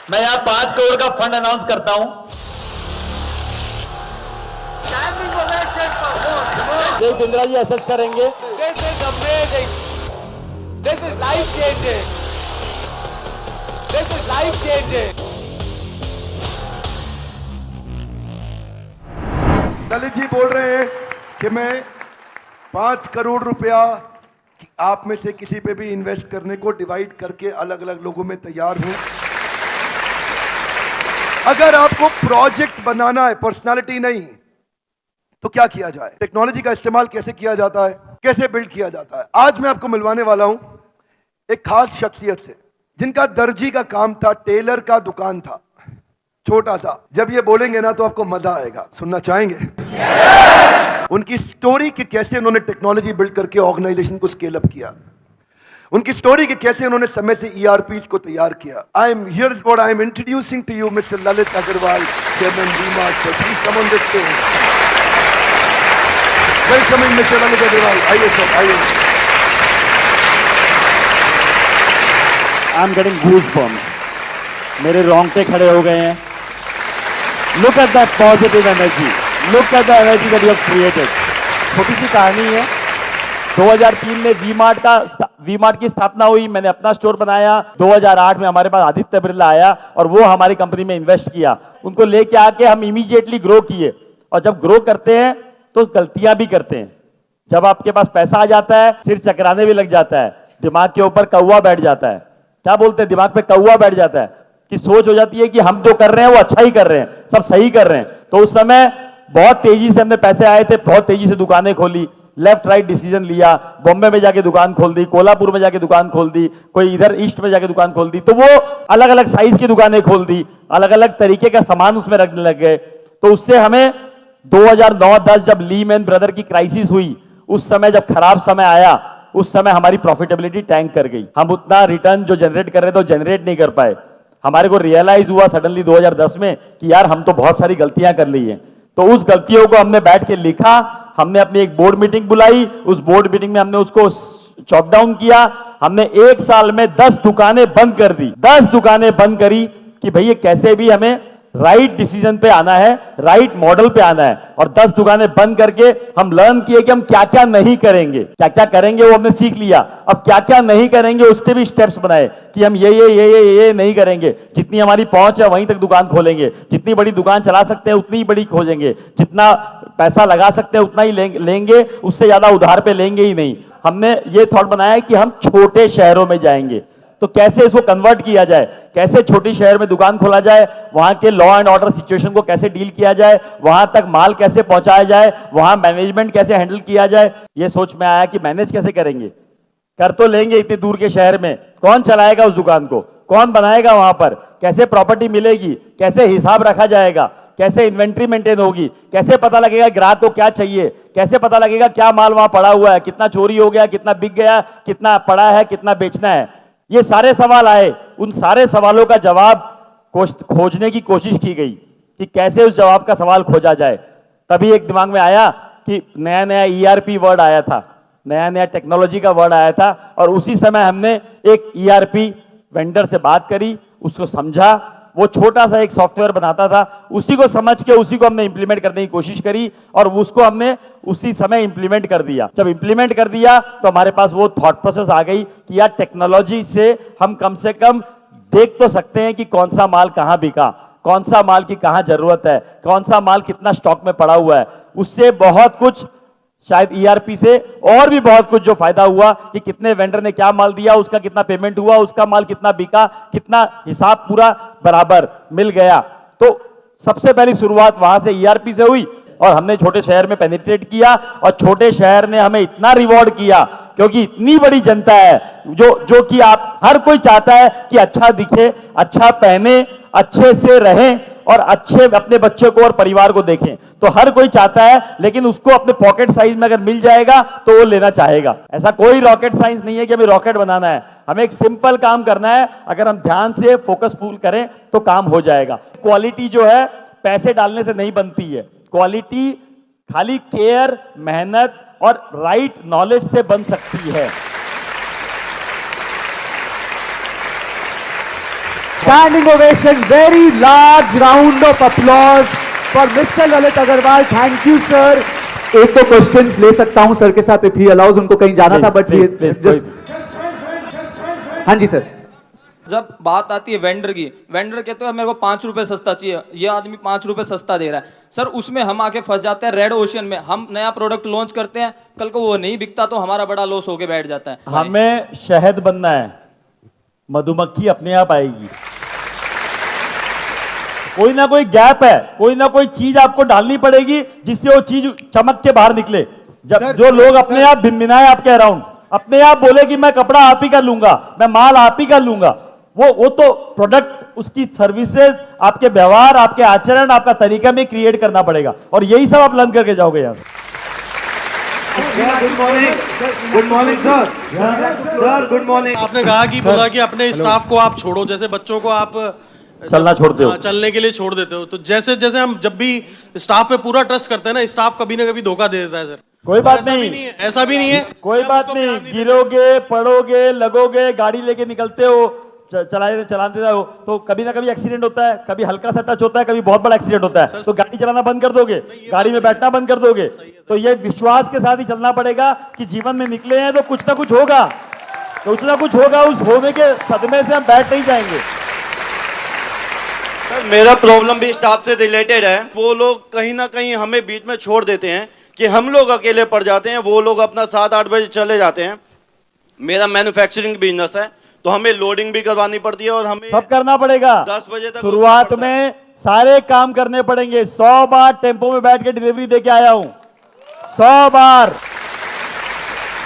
मैं यहाँ 5 करोड़ का फंड अनाउंस करता हूँ। देख इंदिरा जी असेस करेंगे। This is amazing. This is life changing. This is life changing. Lalit ji बोल रहे हैं कि मैं 5 करोड़ रुपया आप में से किसी पे भी इन्वेस्ट करने को डिवाइड करके अलग अलग लोगों में तैयार हूं। अगर आपको प्रोजेक्ट बनाना है, पर्सनालिटी नहीं, तो क्या किया जाए, टेक्नोलॉजी का इस्तेमाल कैसे किया जाता है, कैसे बिल्ड किया जाता है। आज मैं आपको मिलवाने वाला हूं एक खास शख्सियत से जिनका दर्जी का काम था, टेलर का दुकान था, छोटा सा। जब ये बोलेंगे ना तो आपको मजा आएगा। सुनना चाहेंगे? उनकी स्टोरी कि कैसे उन्होंने टेक्नोलॉजी बिल्ड करके ऑर्गेनाइजेशन को स्केल अप किया, उनकी स्टोरी कि कैसे उन्होंने समय से ईआरपीस को तैयार किया। I am here is what I am introducing to you Mister Lalit Agarwal, chairman V Mart. Sir please come on the stage. Welcoming Mister Lalit Agarwal. आइए सर, आइए। आई एम गेटिंग गूज़बम्प्स, मेरे रोंगटे खड़े हो गए हैं। Look at that positive energy, look at the energy that you have created. छोटी सी कहानी है। 2003 में वी-मार्ट की स्थापना हुई, मैंने अपना स्टोर बनाया। 2008 में हमारे पास आदित्य बिरला आया और वो हमारी कंपनी में इन्वेस्ट किया। उनको लेके आके हम इमीडिएटली ग्रो किए। और जब ग्रो करते हैं तो गलतियां भी करते हैं। जब आपके पास पैसा आ जाता है सिर चकराने भी लग जाता है, दिमाग के ऊपर कौवा बैठ जाता है। क्या बोलते हैं, दिमाग पे कौवा बैठ जाता है कि सोच हो जाती है कि हम जो कर रहे हैं वो अच्छा ही कर रहे हैं, सब सही कर रहे हैं। तो उस समय बहुत तेजी से हमने पैसे आए थे, बहुत तेजी से दुकानें खोली, लेफ्ट राइट डिसीजन लिया। बॉम्बे में जाके दुकान खोल दी, कोल्हापुर में जाके दुकान खोल दी, कोई इधर ईस्ट में जाके दुकान खोल दी। तो वो अलग अलग साइज की दुकानें खोल दी, अलग अलग तरीके का सामान उसमें रखने लग गए। तो उससे हमें 2009-10 जब लीमैन ब्रदर की क्राइसिस हुई, उस समय जब खराब समय आया, उस समय हमारी प्रॉफिटेबिलिटी टैंक कर गई। हम उतना रिटर्न जो जनरेट कर रहे थे वो जनरेट नहीं कर पाए। हमारे को रियलाइज हुआ सडनली 2010 में कि यार हम तो बहुत सारी गलतियां कर ली हैं। तो उस गलतियों को हमने बैठ के लिखा, हमने अपनी एक बोर्ड मीटिंग बुलाई। उस बोर्ड मीटिंग में हमने उसको चॉक डाउन किया। हमने 1 साल में 10 दुकानें बंद कर दी, 10 दुकानें बंद करी कि भैया कैसे भी हमें राइट डिसीजन पे आना है, राइट मॉडल पे आना है। और 10 दुकानें बंद करके हम लर्न किए कि हम क्या क्या नहीं करेंगे, क्या क्या करेंगे वो हमने सीख लिया। अब क्या क्या नहीं करेंगे उसके भी स्टेप्स बनाए कि हम ये नहीं करेंगे। जितनी हमारी पहुंच है वहीं तक दुकान खोलेंगे, जितनी बड़ी दुकान चला सकते हैं उतनी ही बड़ी खोजेंगे, जितना पैसा लगा सकते हैं उतना ही लेंगे, उससे ज्यादा उधार पे लेंगे ही नहीं। हमने ये थॉट बनाया कि हम छोटे शहरों में जाएंगे, तो कैसे इसको कन्वर्ट किया जाए, कैसे छोटी शहर में दुकान खोला जाए, वहां के लॉ एंड ऑर्डर सिचुएशन को कैसे डील किया जाए, वहां तक माल कैसे पहुंचाया जाए, वहां मैनेजमेंट कैसे हैंडल किया जाए। ये सोच में आया कि मैनेज कैसे करेंगे, कर तो लेंगे इतनी दूर के शहर में, कौन चलाएगा उस दुकान को, कौन बनाएगा वहां पर, कैसे प्रॉपर्टी मिलेगी, कैसे हिसाब रखा जाएगा, कैसे इन्वेंट्री मेंटेन होगी, कैसे पता लगेगा ग्राहक को क्या चाहिए, कैसे पता लगेगा क्या माल वहां पड़ा हुआ है, कितना चोरी हो गया, कितना बिक गया, कितना पड़ा है, कितना बेचना है। ये सारे सवाल आए। उन सारे सवालों का जवाब खोजने की कोशिश की गई कि कैसे उस जवाब का सवाल खोजा जाए। तभी एक दिमाग में आया कि नया नया ईआरपी वर्ड आया था, नया नया टेक्नोलॉजी का वर्ड आया था। और उसी समय हमने एक ईआरपी वेंडर से बात करी, उसको समझा। वो छोटा सा एक सॉफ्टवेयर बनाता था, उसी को समझ के उसी को हमने इंप्लीमेंट करने की कोशिश करी और उसको हमने उसी समय इंप्लीमेंट कर दिया। जब इंप्लीमेंट कर दिया तो हमारे पास वो थॉट प्रोसेस आ गई कि यार टेक्नोलॉजी से हम कम से कम देख तो सकते हैं कि कौन सा माल कहां बिका, कौन सा माल की कहां जरूरत है, कौन सा माल कितना स्टॉक में पड़ा हुआ है। उससे बहुत कुछ, शायद ईआरपी से और भी बहुत कुछ जो फायदा हुआ कि कितने वेंडर ने क्या माल दिया, उसका कितना पेमेंट हुआ, उसका माल कितना बिका, कितना हिसाब पूरा बराबर मिल गया। तो सबसे पहली शुरुआत वहां से ईआरपी से हुई और हमने छोटे शहर में पेनिट्रेट किया और छोटे शहर ने हमें इतना रिवॉर्ड किया क्योंकि इतनी बड़ी जनता है जो कि आप हर कोई चाहता है कि अच्छा दिखे, अच्छा पहने, अच्छे से रहें और अच्छे अपने बच्चे को और परिवार को देखें। तो हर कोई चाहता है, लेकिन उसको अपने पॉकेट साइज में अगर मिल जाएगा तो वो लेना चाहेगा। ऐसा कोई रॉकेट साइंस नहीं है कि हमें रॉकेट बनाना है, हमें एक सिंपल काम करना है। अगर हम ध्यान से फोकसफुल करें तो काम हो जाएगा। क्वालिटी जो है पैसे डालने से नहीं बनती है, क्वालिटी खाली केयर, मेहनत और राइट नॉलेज से बन सकती है। Standing ovation, very large round of applause for Mr. Lalit Agarwal. Thank you, sir. एक दो क्वेश्चंस ले सकता हूं सर के साथ if he allows, उनको कहीं जाना था बट जस्ट हाँ जी सर। जब बात आती है वेंडर की, वेंडर कहते हैं मेरे को 5 रुपए सस्ता चाहिए, ये आदमी 5 रुपए सस्ता दे रहा है सर, उसमें हम आके फंस जाते हैं रेड ओशन में। हम नया प्रोडक्ट लॉन्च करते हैं, कल को वो नहीं बिकता तो हमारा बड़ा लॉस होके बैठ जाता है। हमें शहद बनना है, मधुमक्खी अपने आप आएगी। कोई ना कोई गैप है, कोई ना कोई चीज आपको डालनी पड़ेगी जिससे वो चीज चमक के बाहर निकले। जब जो लोग अपने आप भिनभिनाए आपके अराउंड, अपने आप बोले कि मैं कपड़ा आप ही का लूंगा, मैं माल आप ही का लूंगा, वो तो प्रोडक्ट, उसकी सर्विसेज, आपके व्यवहार, आपके आचरण, आपका तरीका में क्रिएट करना पड़ेगा और यही सब आप लर्न करके जाओगे यहाँ से। Good morning sir. Sir good morning. आपने कहा कि बोला कि अपने स्टाफ को आप छोड़ो, जैसे बच्चों को आप चलना छोड़ते हो, चलने के लिए छोड़ देते हो, तो जैसे जैसे हम जब भी स्टाफ पे पूरा ट्रस्ट करते हैं ना, स्टाफ कभी ना कभी धोखा दे देता है सर। कोई बात नहीं, ऐसा भी नहीं है, कोई बात नहीं, गिरोगे, पड़ोगे, लगोगे, गाड़ी लेके निकलते हो, चलाते हो तो कभी ना कभी एक्सीडेंट होता है, कभी हल्का सा टच होता है, कभी बहुत बड़ा एक्सीडेंट होता है, तो गाड़ी चलाना बंद कर दोगे, गाड़ी में बैठना बंद कर दोगे। तो ये विश्वास के साथ ही चलना पड़ेगा कि जीवन में निकले हैं तो कुछ ना कुछ होगा, कुछ ना कुछ होगा, उस होने के सदमे से हम बैठ नहीं जाएंगे। सर मेरा प्रॉब्लम भी स्टाफ से रिलेटेड है। वो लोग कहीं ना कहीं हमें बीच में छोड़ देते हैं कि हम लोग अकेले पड़ जाते हैं, वो लोग अपना 7-8 बजे चले जाते हैं। मेरा मैन्युफैक्चरिंग बिजनेस है तो हमें लोडिंग भी करवानी पड़ती है और हमें सब करना पड़ेगा। 10 बजे तक शुरुआत में सारे काम करने पड़ेंगे। 100 बार टेम्पो में बैठ के डिलीवरी दे के आया हूं, 100 बार।